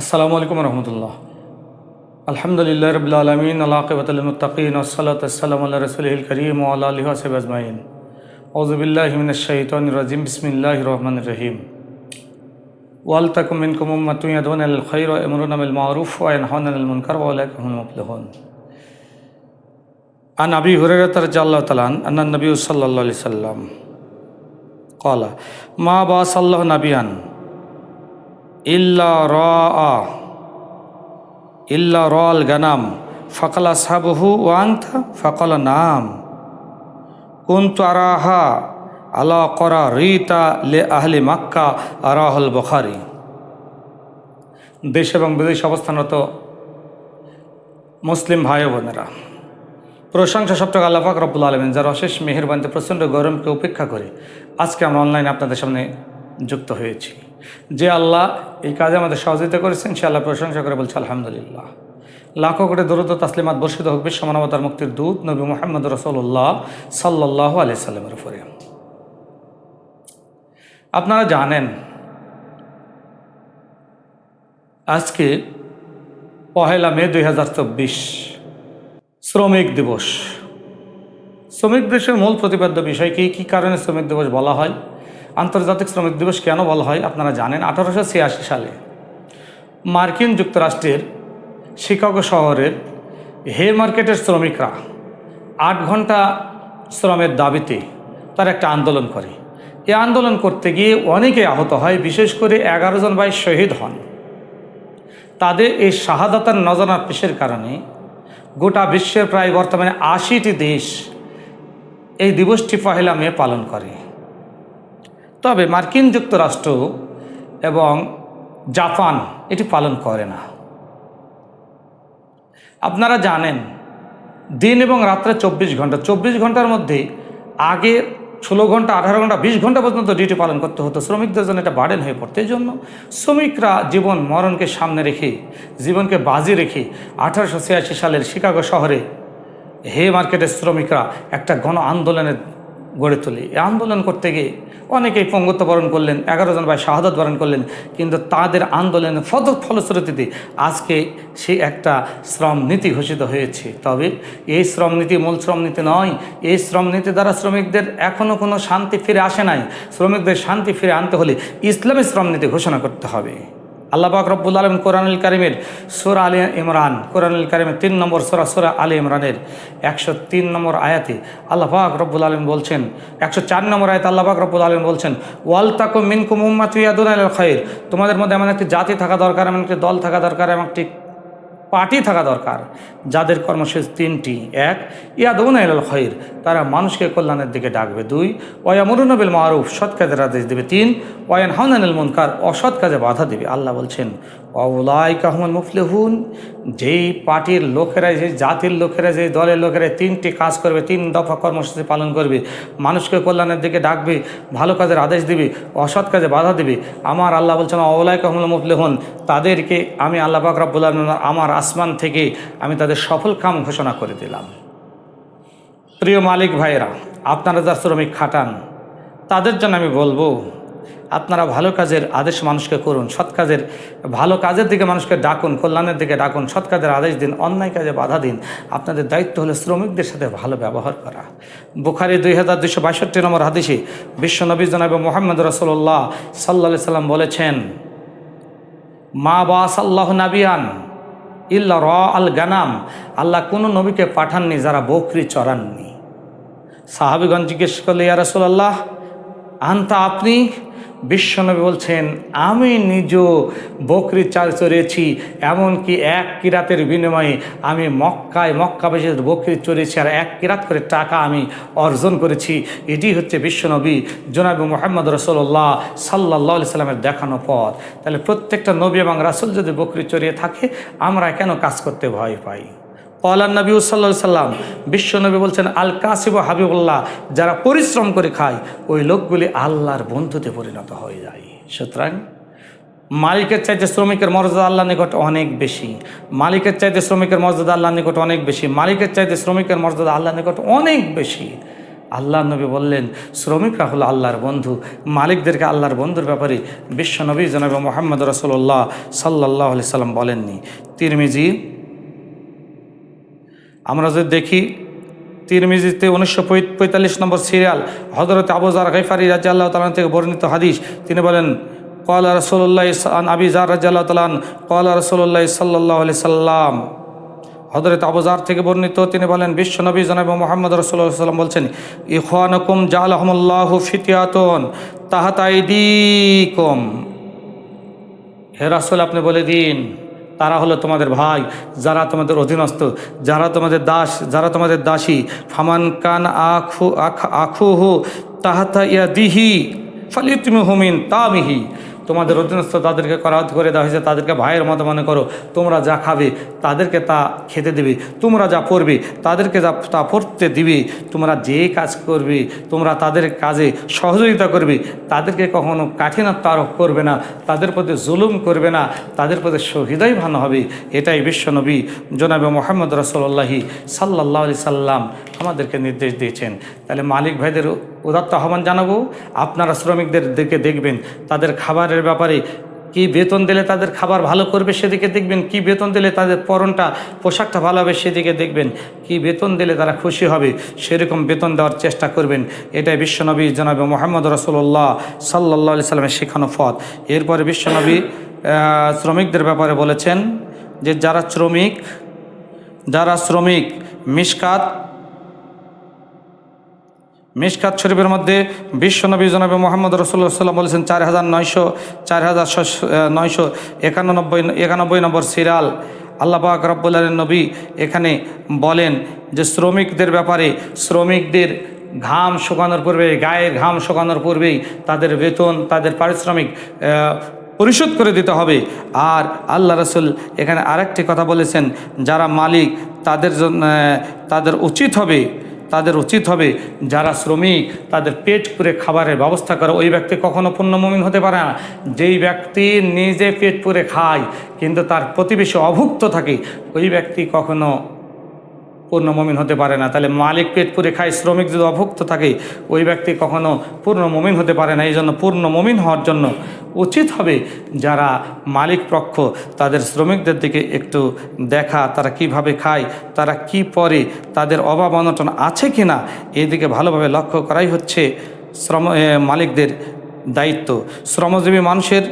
আসসালামু আলাইকুম রহমতুল্লাহ। আলহামদুলিল্লাহ রবিল আলমিন আল্লাকিবাতুল মুত্তাকিন ওয়াসসালাতু ওয়াসসালামু আলা রাসূলিল কারীম ওয়া আলা আলিহি ওয়া সাহবিহি আজমাইন। আউযু বিল্লাহি মিনাশ শাইতানির রাজিম। বিসমিল্লাহির রহমানির রহিম। ওয়াল তাকুম মিনকুম উম্মাতুন ইয়াদউনা ইলাল খায়রি ওয়া ইয়ামুরুনা বিল মা'রুফ ওয়া ইয়ানহাউনা আনিল মুনকার ওয়া উলাইকা হুমুল মুফলিহুন। আন আবি হুরায়রা রাদিয়াল্লাহু তাআলা আন্না নবী সাল্লাল্লাহু আলাইহি সাল্লাম ক্বালা মা বা'সাল্লাহু নাবিয়ান ইল্লা রাল গানাম ফাকালা সাহাবহু ওয়া আনতা ফাকালা নাম কুনতু আরাহা আলা করা রিতা লে আহলি মাক্কা আরাহুল বুখারী। দেশ এবং বিদেশ অবস্থানরত মুসলিম ভাই বোনেরা, প্রশংসা সবটুকু আল্লাহ পাক রব্বুল আলামিন, যার অশেষ মেহেরবানিতে প্রচণ্ড গরমকে উপেক্ষা করে আজকে আমরা অনলাইনে আপনাদের সামনে যুক্ত হয়েছি। যে আল্লাহ এই কাজে আমাদের সহযোগিতা করেছেন সে আল্লাহ প্রশংসা করে বলছে আলহামদুলিল্লাহ। লাখো কোটি দরুদ ও তাসলিমাত বর্ষিত হোক বিশ্ব মানবতার মুক্তির দূত নবী মুহাম্মদ রাসূলুল্লাহ সাল্লাল্লাহু আলাইহি সাল্লামের উপরে। আপনারা জানেন আজকে 1 মে 2024 শ্রমিক দিবস। শ্রমিক দিবসের মূল প্রতিপাদ্য বিষয় কী কারণে শ্রমিক দিবস বলা হয়, আন্তর্জাতিক শ্রমিক দিবস কেন বলা হয় আপনারা জানেন। 1886 সালে মার্কিন যুক্তরাষ্ট্রের শিকাগো শহরের হে মার্কেটের শ্রমিকরা 8 ঘন্টা শ্রমের দাবিতে তারা একটা আন্দোলন করে। এই আন্দোলন করতে গিয়ে অনেকে আহত হয়, বিশেষ করে 11 জন ভাই শহীদ হন। তাদের এই শাহাদাতের নজরানা পেশের কারণে গোটা বিশ্বের প্রায় বর্তমানে 80টি দেশ এই দিবসটি 1 মে পালন করে। তবে মার্কিন যুক্তরাষ্ট্র এবং জাপান এটি পালন করে না। আপনারা জানেন দিন এবং রাত্রে 24 ঘন্টার মধ্যে আগে 16 ঘন্টা 18 ঘন্টা 20 ঘন্টা পর্যন্ত ডিউটি পালন করতে হতো। শ্রমিকদের জন্য এটা বার্ডেন হয়ে পড়তো। এই জন্য শ্রমিকরা জীবন মরণকে সামনে রেখে, জীবনকে বাজি রেখে 1886 সালের শিকাগো শহরে হে মার্কেটের শ্রমিকরা একটা গণ আন্দোলনের গড়ে তোলে। এই আন্দোলন করতে গিয়ে অনেকেই পঙ্গুত্ব বরণ করলেন, 11 জন ভাই শাহাদাত বরণ করলেন। কিন্তু তাদের আন্দোলনের ফলশ্রুতিতে আজকে সে একটা শ্রম নীতি ঘোষিত হয়েছে। তবে এই শ্রম নীতি মূল শ্রম নীতি নয়। এই শ্রম নীতি দ্বারা শ্রমিকদের এখনও কোনো শান্তি ফিরে আসে নাই। শ্রমিকদের শান্তি ফিরে আনতে হলে ইসলামী শ্রম নীতি ঘোষণা করতে হবে। আল্লাহ পাক রব্বুল আলামিন কোরআনুল কারীমের সূরা আলে ইমরান, কোরআনুল কারীমের 3 নম্বর সূরা আলে ইমরানের 103 নম্বর আয়াতে আল্লাহ পাক রব্বুল আলামিন বলছেন, 104 নম্বর আয়াতে আল্লাহ পাক রব্বুল আলামিন বলছেন ওয়াল তাকুম মিনকুম উম্মাতুন ইয়াদুনা ইলাল খায়র। তোমাদের মধ্যে এমন একটি জাতি থাকা দরকার, এমন একটি দল থাকা দরকার, এমন একটি পার্টি থাকা দরকার যাদের কর্মসূচি 3টি। 1 ইয়াদউনা ইলাল খায়র, তারা মানুষকে কল্যাণের দিকে ডাকবে। 2 ওয়া ইয়ামুরুনা বিল মারুফ, সৎ কাজের আদেশ দেবে। 3 ওয়া ইয়ানহাউনা আনিল মুনকার, অসৎ কাজে বাধা দেবে। আল্লাহ বলছেন ওয়া উলাইকা হুমুল মুফলিহুন, যেই পার্টির লোকেরা, যে জাতির লোকেরা, যে দলের লোকেরা 3টি কাজ করবে, 3 দফা কর্মসূচি পালন করবে, মানুষকে কল্যাণের দিকে ডাকবে, ভালো কাজের আদেশ দিবে, অসৎ কাজে বাধা দিবে, আমার আল্লাহ বলছেন ওয়া উলাইকা হুমুল মুফলিহুন, তাদেরকে আমি আল্লাহ পাক রব্বুল আলামিন আমার আসমান থেকে আমি তাদের সফল কাম ঘোষণা করে দিলাম। প্রিয় মালিক ভাইয়েরা, আপনারা যারা শ্রমিক খাটান তাদের জন্য আমি বলবো, আপনারা ভালো কাজের আদেশ মানুষকে করুন, সৎ কাজের, ভালো কাজের দিকে মানুষকে ডাকুন, কল্যাণের দিকে ডাকুন, সৎ কাজের আদেশ দিন, অন্যায় কাজে বাধা দিন। আপনাদের দায়িত্ব হলো শ্রমিকদের সাথে ভালো ব্যবহার করা। বুখারী 2262 নম্বর হাদিসে বিশ্বনবী জনাব মুহাম্মদ রাসূলুল্লাহ সাল্লাল্লাহু আলাইহি সাল্লাম বলেছেন মা বা'সাল্লাহু নাবিয়ান ইল্লা রা'আল গানাম, আল্লাহ কোনো নবীকে পাঠাননি যারা বকরি চরাননি। সাহাবীগণ জিজ্ঞেস করলে ইয়া রাসূলুল্লাহ আনতা, আপনি? বিশ্বনবী বলছেন আমি নিজেও বকরি চড়িয়েছি, এমনকি 1 কিরাতের বিনিময়ে আমি মক্কাবাসীর বকরি চড়িয়েছি আর 1 কিরাত করে টাকা আমি অর্জন করেছি। এটি হচ্ছে বিশ্বনবী জনাব মুহাম্মদ রাসূলুল্লাহ সাল্লাল্লাহু আলাইহি সাল্লামের দেখানো পথ। তাহলে প্রত্যেকটা নবী এবং রাসূল যদি বকরি চড়িয়ে থাকে আমরা কেন কাজ করতে ভয় পাই? ক্বালান নবী সাল্লাল্লাহু আলাইহি সাল্লাম, বিশ্বনবী বলছেন আল কাসিবু হাবিবুল্লাহ, যারা পরিশ্রম করে খায় ওই লোকগুলি আল্লাহর বন্ধুতে পরিণত হয়ে যায়। সুতরাং মালিকের চাইতে শ্রমিকের মর্যাদা আল্লাহর নিকট অনেক বেশি। মালিকের চাইতে শ্রমিকের মর্যাদা আল্লাহর নিকট অনেক বেশি। মালিকের চাইতে শ্রমিকের মর্যাদা আল্লাহর নিকট অনেক বেশি। আল্লাহ নবী বললেন শ্রমিকরা হলো আল্লাহর বন্ধু, মালিকদেরকে আল্লাহর বন্ধুর ব্যাপারে বিশ্ব নবী জনাব মুহাম্মদ রাসূলুল্লাহ সাল্লাল্লাহু আলাইহি সাল্লাম বলেননি। তিরমিজি, আমরা যদি দেখি তিরমিজিতে 1945 নম্বর সিরিয়াল হযরত আবু যার গিফারি রাদিয়াল্লাহু তাআলা থেকে বর্ণিত হাদিস, তিনি বলেন ক্বালা রাসূলুল্লাহ আন আবি যার রাদিয়াল্লাহু তাআলা ক্বালা রাসূলুল্লাহ সাল্লাল্লাহু আলাইহি সাল্লাম, হযরত আবু যার থেকে বর্ণিত, তিনি বলেন বিশ্বনবী জনাব মুহাম্মদ রাসূলুল্লাহ সাল্লাল্লাহু আলাইহি ওয়াসাল্লাম বলছেন ইখওয়ানুকুম জাআলাহুমুল্লাহু ফিতয়াতুন তাহতা আইদিকুম, হে রাসূল আপনি বলে দিন তারা হলো তোমাদের ভাই, যারা তোমাদের অধীনস্থ, যারা তোমাদের দাস, যারা তোমাদের দাসী। ফামান কান আখুহু তাহাতা ইয়াদিহি ফালিউতিমহু মিন তামিহি, তোমাদের অধীনস্থ তাদেরকে করাত করে দেওয়া হয়েছে, তাদেরকে ভাইয়ের মতো মনে করো। তোমরা যা খাবে তাদেরকে তা খেতে দিবে, তোমরা যা পড়বে তাদেরকে যা তা পড়তে দিবে, তোমরা যে কাজ করবে তোমরা তাদের কাজে সহযোগিতা করবে, তাদেরকে কখনো কাঠিন্যতা আরোপ করবে না, তাদের প্রতি জুলুম করবে না, তাদের প্রতি সহৃদয় ভালো হবে। এটাই বিশ্বনবী জনাবে মুহাম্মদ রাসূলুল্লাহ সাল্লাল্লাহু আলাইহি সাল্লাম আমাদেরকে নির্দেশ দিয়েছেন। তাহলে মালিক ভাইদের উদাত্ত আহ্বান জানাবো, আপনারা শ্রমিকদের দিকে দেখবেন, তাদের খাবারের ব্যাপারে কি বেতন দিলে তাদের খাবার ভালো করবে সেদিকে দেখবেন, কি বেতন দিলে তাদের পরনটা পোশাকটা ভালো হবে সেদিকে দেখবেন, কি বেতন দিলে তারা খুশি হবে সেরকম বেতন দেওয়ার চেষ্টা করবেন। এটাই বিশ্বনবী জনাবে মুহাম্মদ রাসূলুল্লাহ সাল্লাল্লাহু আলাইহি সাল্লামের শেখানো পথ। এরপরে বিশ্বনবী শ্রমিকদের ব্যাপারে বলেছেন যে যারা শ্রমিক মিশকাত শরীফের মধ্যে বিশ্বনবী জনাবে মুহাম্মদ রাসূলুল্লাহ সাল্লাল্লাহু আলাইহি ওয়াসাল্লাম 4991 নম্বর সিরিয়াল আল্লাহ পাক রব্বুল আলামিন নবী এখানে বলেন যে শ্রমিকদের ব্যাপারে, শ্রমিকদের ঘাম শুকানোর পূর্বে, গায়ের ঘাম শুকানোর পূর্বেই তাদের বেতন, তাদের পারিশ্রমিক পরিশোধ করে দিতে হবে। আর আল্লাহ রাসূল এখানে আরেকটি কথা বলেছেন, যারা মালিক তাদের জন্য তাদের উচিত হবে যারা শ্রমিক তাদের পেট পুরে খাবারের ব্যবস্থা করে। ওই ব্যক্তি কখনো পূর্ণ মুমিন হতে পারে না। যেই ব্যক্তি নিজে পেট পুরে খায় কিন্তু তার প্রতিবেশী অভুক্ত থাকে, ওই ব্যক্তি কখনো পূর্ণ মুমিন হতে পারে না। তাহলে মালিক পেট পুরে খায়, শ্রমিক যদি অভুক্ত থাকে ওই ব্যক্তি কখনো পূর্ণ মুমিন হতে পারে না। এই জন্য পূর্ণ মুমিন হওয়ার জন্য উচিত হবে যারা মালিক পক্ষ তাদের শ্রমিকদের দিকে একটু দেখা, তারা কিভাবে খায়, তারা কি পরে, তাদের অভাব অনটন আছে কি না, এদিকে ভালোভাবে লক্ষ্য করাই হচ্ছে মালিকদের দায়িত্ব। শ্রমজীবী মানুষের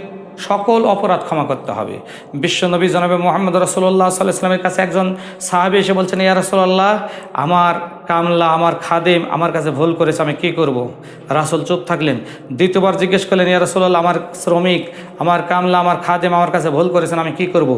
সকল অপরাধ ক্ষমা করতে হবে। বিশ্বনবী জনাবে মুহাম্মদ রাসূলুল্লাহ সাল্লাল্লাহু আলাইহি ওয়াসাল্লামের কাছে একজন সাহাবী এসে বলছেন, ইয়া রাসূলুল্লাহ, আমার কামলা, আমার খাদেম আমার কাছে ভুল করেছে, আমি কি করব? রাসূল চুপ থাকলেন। দ্বিতীয়বার জিজ্ঞেস করলেন, ইয়া রাসূলুল্লাহ, আমার শ্রমিক, আমার কামলা, আমার খাদেম আমার কাছে ভুল করেছেন, আমি কি করব?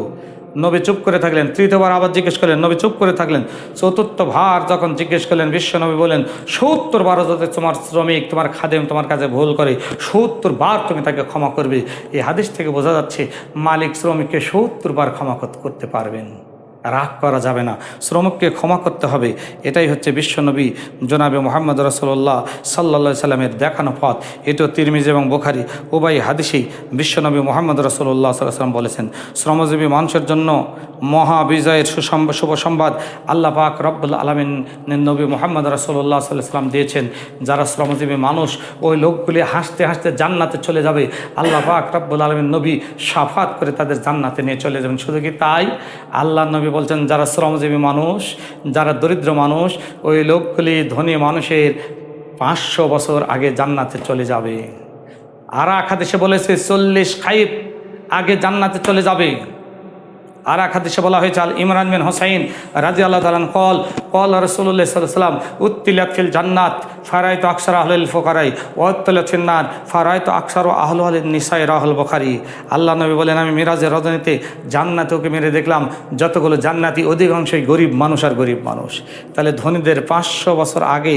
নবী চুপ করে থাকলেন। তৃতীয়বার আবার জিজ্ঞেস করলেন, নবী চুপ করে থাকলেন। চতুর্থবার যখন জিজ্ঞেস করলেন, বিশ্বনবী বলেন ৭০ বার যদি তোমার শ্রমিক, তোমার খাদেম তোমার কাছে ভুল করে ৭০ বার তুমি তাকে ক্ষমা করবে। এই হাদিস থেকে বোঝা যাচ্ছে মালিক শ্রমিককে ৭০ বার ক্ষমা করতে পারবেন, রাগ করা যাবে না, শ্রমিককে ক্ষমা করতে হবে। এটাই হচ্ছে বিশ্বনবী জনাবে মুহাম্মদ রাসূলুল্লাহ সাল্লাল্লাহু আলাইহি সাল্লামের দেখানো পথ। এটাও তিরমিজি এবং বুখারী উভয় হাদিসেই বিশ্বনবী মুহাম্মদ রাসূলুল্লাহ সাল্লাল্লাহু আলাইহি সাল্লাম বলেছেন। শ্রমজীবী মানুষের জন্য মহাবিজয়ের শুভ সংবাদ আল্লাহ পাক রব্বুল আলামিন নবী মুহাম্মদ রাসূলুল্লাহ সাল্লাল্লাহু আলাইহি সাল্লাম দিয়েছেন। যারা শ্রমজীবী মানুষ, ওই লোকগুলি হাসতে হাসতে জান্নাতে চলে যাবে। আল্লাহ পাক রব্বুল আলামিন নবী শাফাত করে তাদের জান্নাতে নিয়ে চলে যাবেন। শুধু কি তাই, আল্লাহ নবী বলছেন যারা শ্রমজীবী মানুষ, যারা দরিদ্র মানুষ, ওই লোকগুলি ধনী মানুষের 500 বছর আগে জান্নাতে চলে যাবে। আর এক হাদিসে বলেছে 40 খাইফ আগে জান্নাতে চলে যাবে। আর এক হাদিসে বলা হয়েছে, আল ইমরান বিন হুসাইন রাদিয়াল্লাহু তাআলা কল রাসূলুল্লাহ সাল্লাল্লাহু আলাইহি ওয়াসাল্লাম উত্তিলাত ফিল জান্নাত ফারাইতু আকসার আহলিল ফুকারাই ওয়া উত্তিলাত ফিন নার ফারাইতু আকসার আহলিল নিসাই রাহুল বুখারী। আল্লাহ নবী বলেন, আমি মিরাজের রজনীতে জান্নাতে ওকে মেরে দেখলাম যতগুলো জান্নাতি অধিকাংশই গরিব মানুষ আর গরিব মানুষ। তাহলে ধনীদের 500 বছর আগে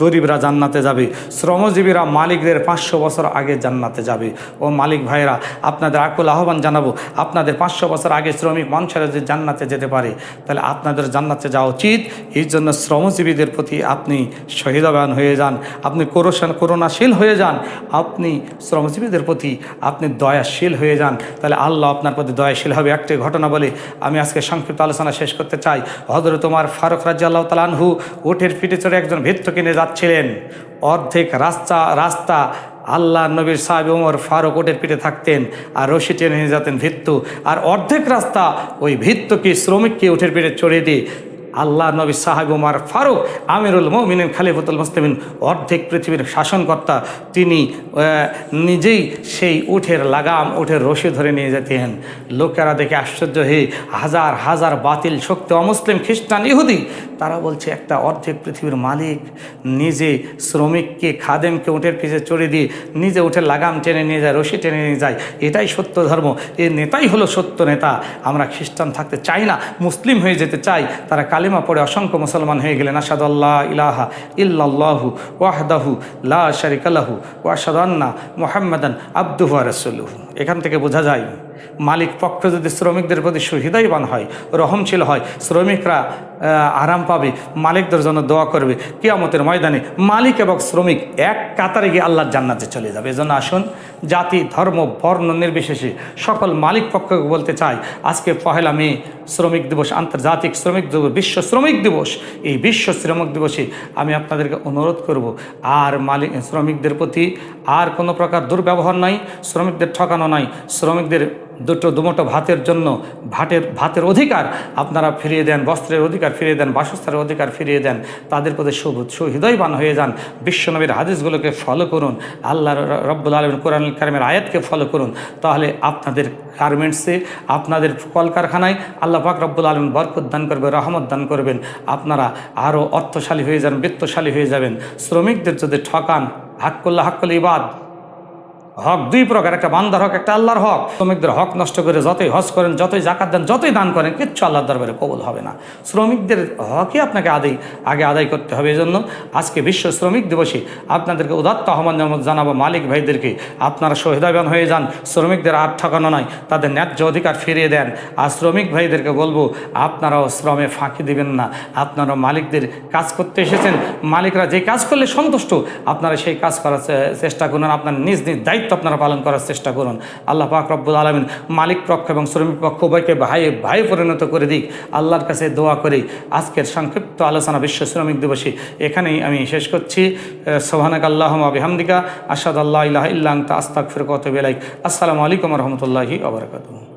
গরিবরা জান্নাতে যাবে, শ্রমজীবীরা মালিকদের 500 বছর আগে জান্নাতে যাবে। ও মালিক ভাইরা, আপনাদের আকুল আহ্বান জানাবো, আপনাদের 500 বছর আগে শ্রমিক মানুষেরা যে জান্নাতে যেতে পারে, তাহলে আপনাদের জান্নাতে যাওয়া উচিত। এই জন্য শ্রমজীবীদের প্রতি আপনি সহিদাবান হয়ে যান, আপনি করুণাশীল হয়ে যান, আপনি শ্রমজীবীদের প্রতি আপনি দয়াশীল হয়ে যান, তাহলে আল্লাহ আপনার প্রতি দয়াশীল হবে। একটি ঘটনা বলে আমি আজকে সংক্ষিপ্ত আলোচনা শেষ করতে চাই। হযরত ওমর ফারুক রাদিয়াল্লাহু তাআলা আনহু উটের পিঠে চড়ে একজন ভৃত্যকে নিয়ে যাচ্ছিলেন, অর্ধেক রাস্তা আল্লাহ নবীর সাহেব ওমর ফারুক ওটের পিঠে থাকতেন আর রশি টেনে নিয়ে যেতেন ভিত্তু, আর অর্ধেক রাস্তা ওই ভিত্তুকে শ্রমিককে উঠের পিঠে চড়িয়ে দিয়ে আল্লাহ নবী সাহেব ওমর ফারুক আমিরুল মুমিনিন খলিফাতুল মুসলিমিন, অর্ধেক পৃথিবীর শাসনকর্তা, তিনি নিজেই সেই উঠের লাগাম, উঠের রশি ধরে নিয়ে যেতেন। লোকেরা দেখে আশ্চর্য হয়ে হাজার হাজার বাতিল শক্তি, অমুসলিম, খ্রিস্টান, ইহুদি, তারা বলছে একটা অর্ধেক পৃথিবীর মালিক নিজে শ্রমিককে, খাদেমকে উঠের পিছে চড়ে দিয়ে নিজে উঠের লাগাম টেনে নিয়ে যায়, রশি টেনে নিয়ে যায়, এটাই সত্য ধর্ম, এই নেতাই হলো সত্য নেতা। আমরা খ্রিস্টান থাকতে চাই না, মুসলিম হয়ে যেতে চাই। তারা কালিমা পড়ে অসংখ্য মুসলমান হয়ে গেলেন। আশহাদু আল্লা ইলাহা ইল্লাল্লাহু ওয়াহদাহু লা শারিকা লাহু ওয়া আশহাদু আন্না মুহাম্মাদান আবদুহু ওয়া রাসূলুহু। এখান থেকে বোঝা যায় মালিক পক্ষ যদি শ্রমিকদের প্রতি সুহৃদয়বান হয়, রহমশীল হয়, শ্রমিকরা আরাম পাবে, মালিকদের জন্য দোয়া করবে। কিয়ামতের ময়দানে মালিক এবং শ্রমিক এক কাতারে গিয়ে আল্লাহর জান্নাতে চলে যাবে। এজন্য আসুন, জাতি, ধর্ম, বর্ণ নির্বিশেষে সকল মালিক পক্ষকে বলতে চাই, আজকে 1 মে শ্রমিক দিবস, আন্তর্জাতিক শ্রমিক দিবস, বিশ্ব শ্রমিক দিবস। এই বিশ্ব শ্রমিক দিবসে আমি আপনাদেরকে অনুরোধ করব, আর শ্রমিকদের প্রতি আর কোনো প্রকার দুর্ব্যবহার নাই, শ্রমিকদের ঠকানো নাই, শ্রমিকদের দুমুঠো ভাতের জন্য ভাতের অধিকার আপনারা ফিরিয়ে দেন, বস্ত্রের অধিকার ফিরিয়ে দেন, বাসস্থানের অধিকার ফিরিয়ে দেন, তাদের প্রতি সুহৃদয়বান হয়ে যান। বিশ্বনবীর হাদিসগুলোকে ফলো করুন, আল্লাহ রব্বুল আলামিন কোরআনুল কারীমের আয়াতকে ফলো করুন, তাহলে আপনাদের গার্মেন্টসে, আপনাদের কলকারখানায় আল্লাহ পাক রব্বুল আলামিন বরকত দান করবে, রহমত দান করবেন। আপনারা আরও অর্থশালী হয়ে যাবেন, বিত্তশালী হয়ে যাবেন। শ্রমিকদের যদি ঠকান, হাক্কুল ইবাদ, হক দুই প্রকার, একটা বান্দার হক, একটা আল্লাহর হক। শ্রমিকদের হক নষ্ট করে যতই হজ করেন, যতই জাকাত দেন, যতই দান করেন, কিচ্ছু আল্লাহর দরবারে কবুল হবে না। শ্রমিকদের হকই আপনাকে আগে আদায় করতে হবে। এজন্য আজকে বিশ্ব শ্রমিক দিবসে আপনাদেরকে উদাত্ত আহ্বান জানাবো, মালিক ভাইদেরকে আপনারা সুহৃদয়বান হয়ে যান, শ্রমিকদের আর ঠকানো নয়, তাদের ন্যায্য অধিকার ফিরিয়ে দেন। আর শ্রমিক ভাইদেরকে বলবো, আপনারাও শ্রমে ফাঁকি দিবেন না, আপনারাও মালিকদের কাজ করতে এসেছেন, মালিকরা যে কাজ করলে সন্তুষ্ট, আপনারা সেই কাজ করার চেষ্টা করুন, আপনার নিজ দায়িত্ব আপনারা পালন করার চেষ্টা করুন। আল্লাহ পাক রব্বুল আলামিন মালিক পক্ষ এবং শ্রমিক পক্ষ উভয়কে ভাই পরিণত করে দিক, আল্লাহর কাছে দোয়া করি। আজকের সংক্ষিপ্ত আলোচনা বিশ্ব শ্রমিক দিবসে এখানেই আমি শেষ করছি। সুবহানাকাল্লাহুম্মা ওয়া বিহামদিকা আশহাদু আল্লা ইলাহা ইল্লা আনতা আস্তাগফিরুকা ওয়া আতুবু ইলাইক। আসসালামু আলাইকুম ওয়া রাহমাতুল্লাহি ওয়া বারাকাতুহু।